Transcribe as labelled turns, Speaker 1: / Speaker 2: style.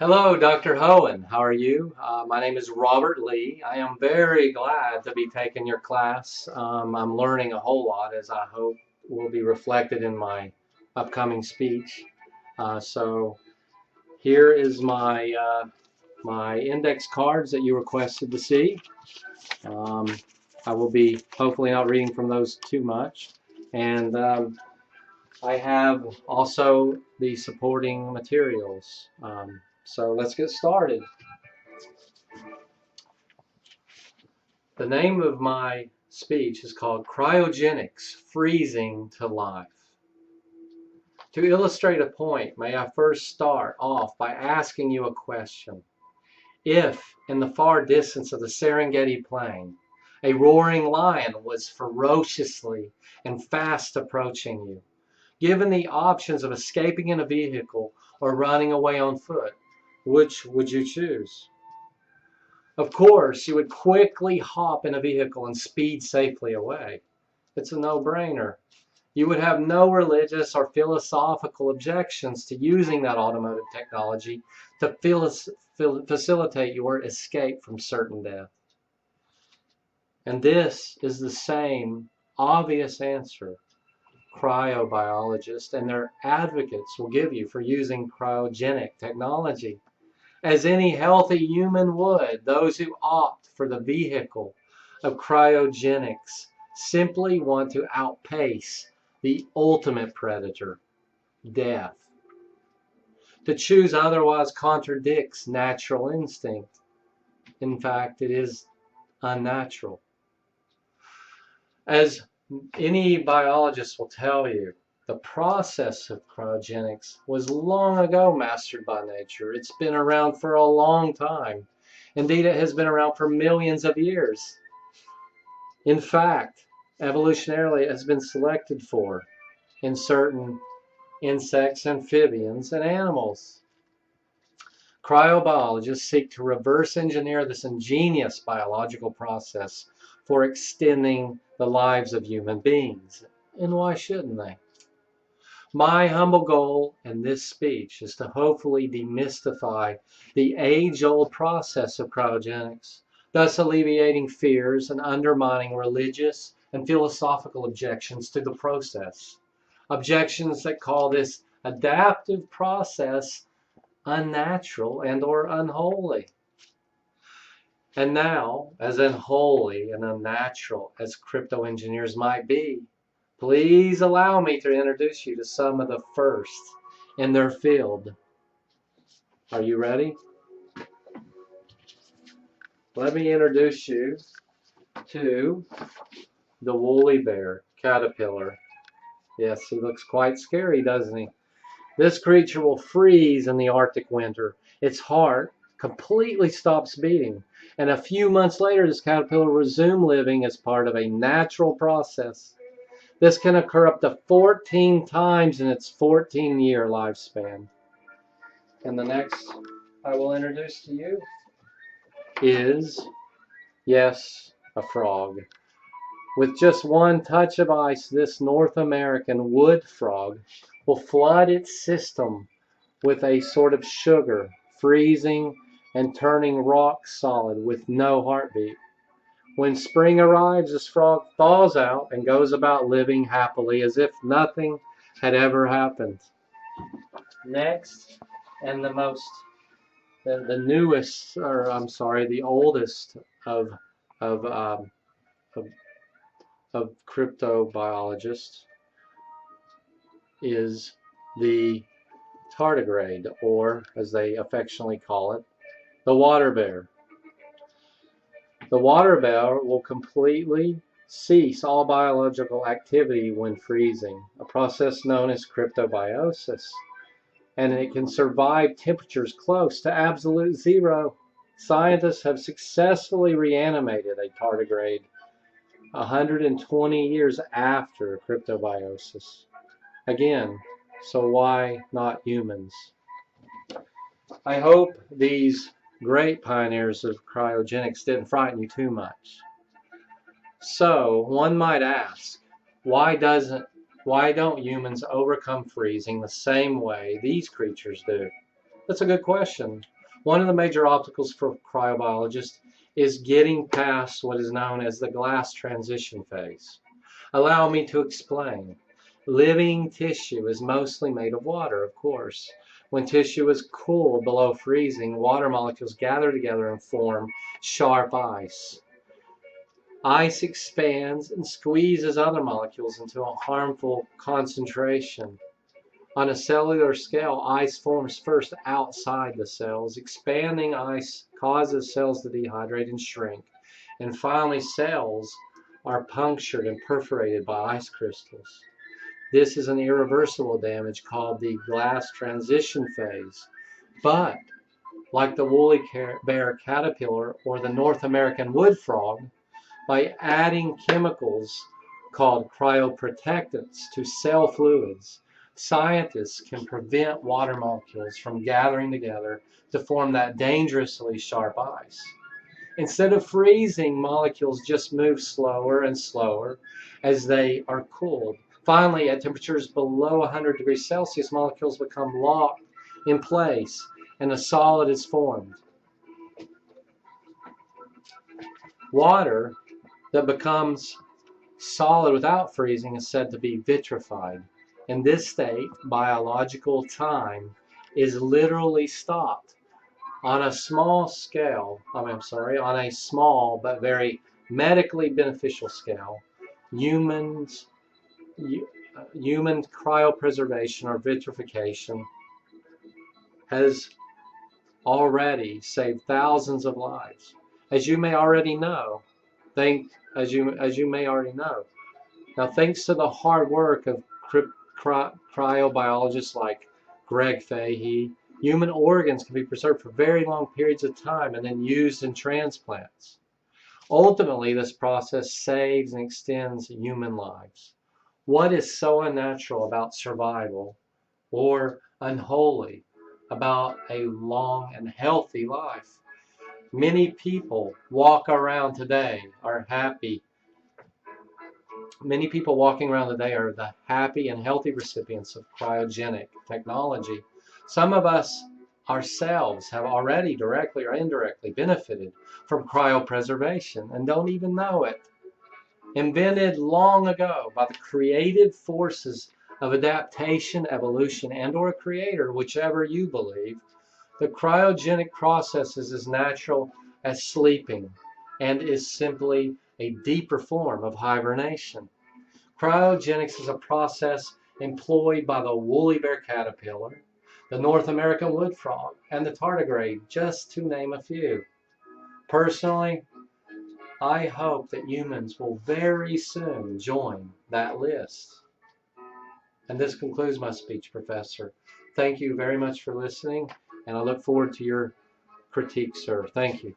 Speaker 1: Hello, Dr. Hohen. How are you? My name is Robert Lee. I am very glad to be taking your class. I'm learning a whole lot, as I hope will be reflected in my upcoming speech. So here is my index cards that you requested to see. Um, I will be hopefully not reading from those too much. And I have also the supporting materials. So let's get started. The name of my speech is called Cryogenics, Freezing to Life. To illustrate a point, may I first start off by asking you a question. If, in the far distance of the Serengeti Plain, a roaring lion was ferociously and fast approaching you, given the options of escaping in a vehicle or running away on foot, which would you choose? Of course, you would quickly hop in a vehicle and speed safely away. It's a no-brainer. You would have no religious or philosophical objections to using that automotive technology to facilitate your escape from certain death. And this is the same obvious answer cryobiologists and their advocates will give you for using cryogenic technology. As any healthy human would, those who opt for the vehicle of cryogenics simply want to outpace the ultimate predator, death. To choose otherwise contradicts natural instinct. In fact, it is unnatural. As any biologist will tell you, the process of cryogenics was long ago mastered by nature. It's been around for a long time. Indeed, it has been around for millions of years. In fact, evolutionarily, it has been selected for in certain insects, amphibians, and animals. Cryobiologists seek to reverse engineer this ingenious biological process for extending the lives of human beings. And why shouldn't they? My humble goal in this speech is to hopefully demystify the age-old process of cryogenics, thus alleviating fears and undermining religious and philosophical objections to the process. Objections that call this adaptive process unnatural and or unholy. And now, as unholy and unnatural as crypto engineers might be, please allow me to introduce you to some of the first in their field. Are you ready? Let me introduce you to the woolly bear caterpillar. Yes, he looks quite scary, doesn't he? This creature will freeze in the Arctic winter. Its heart completely stops beating, and a few months later this caterpillar will resume living as part of a natural process. This can occur up to 14 times in its 14-year lifespan. And the next I will introduce to you is, yes, a frog. With just one touch of ice, this North American wood frog will flood its system with a sort of sugar, freezing and turning rock solid with no heartbeat. When spring arrives, this frog thaws out and goes about living happily as if nothing had ever happened. Next, and the newest, or I'm sorry, the oldest of of um, of, of cryptobiologists is the tardigrade, or as they affectionately call it, the water bear. The water bear will completely cease all biological activity when freezing, a process known as cryptobiosis, and it can survive temperatures close to absolute zero. Scientists have successfully reanimated a tardigrade 120 years after cryptobiosis. Again, so why not humans? I hope these great pioneers of cryogenics didn't frighten you too much. So one might ask, why don't humans overcome freezing the same way these creatures do? That's a good question. One of the major obstacles for cryobiologists is getting past what is known as the glass transition phase. Allow me to explain. Living tissue is mostly made of water, of course. When tissue is cooled below freezing, water molecules gather together and form sharp ice. Ice expands and squeezes other molecules into a harmful concentration. On a cellular scale, ice forms first outside the cells. Expanding ice causes cells to dehydrate and shrink. And finally, cells are punctured and perforated by ice crystals. This is an irreversible damage called the glass transition phase. But, like the woolly bear caterpillar or the North American wood frog, by adding chemicals called cryoprotectants to cell fluids, scientists can prevent water molecules from gathering together to form that dangerously sharp ice. Instead of freezing, molecules just move slower and slower as they are cooled. Finally, at temperatures below 100 degrees Celsius, molecules become locked in place and a solid is formed. Water that becomes solid without freezing is said to be vitrified. In this state, biological time is literally stopped. On a small scale, on a small but very medically beneficial scale, human cryopreservation or vitrification has already saved thousands of lives. As you may already know, Now, thanks to the hard work of cryobiologists like Greg Fahey, human organs can be preserved for very long periods of time and then used in transplants. Ultimately, this process saves and extends human lives. What is so unnatural about survival or unholy about a long and healthy life? Many people walking around today are the happy and healthy recipients of cryogenic technology. Some of us ourselves have already directly or indirectly benefited from cryopreservation and don't even know it. Invented long ago by the creative forces of adaptation, evolution, and/or a creator, whichever you believe, the cryogenic process is as natural as sleeping and is simply a deeper form of hibernation. Cryogenics is a process employed by the woolly bear caterpillar, the North American wood frog, and the tardigrade, just to name a few. Personally, I hope that humans will very soon join that list. And this concludes my speech, Professor. Thank you very much for listening, and I look forward to your critique, sir. Thank you.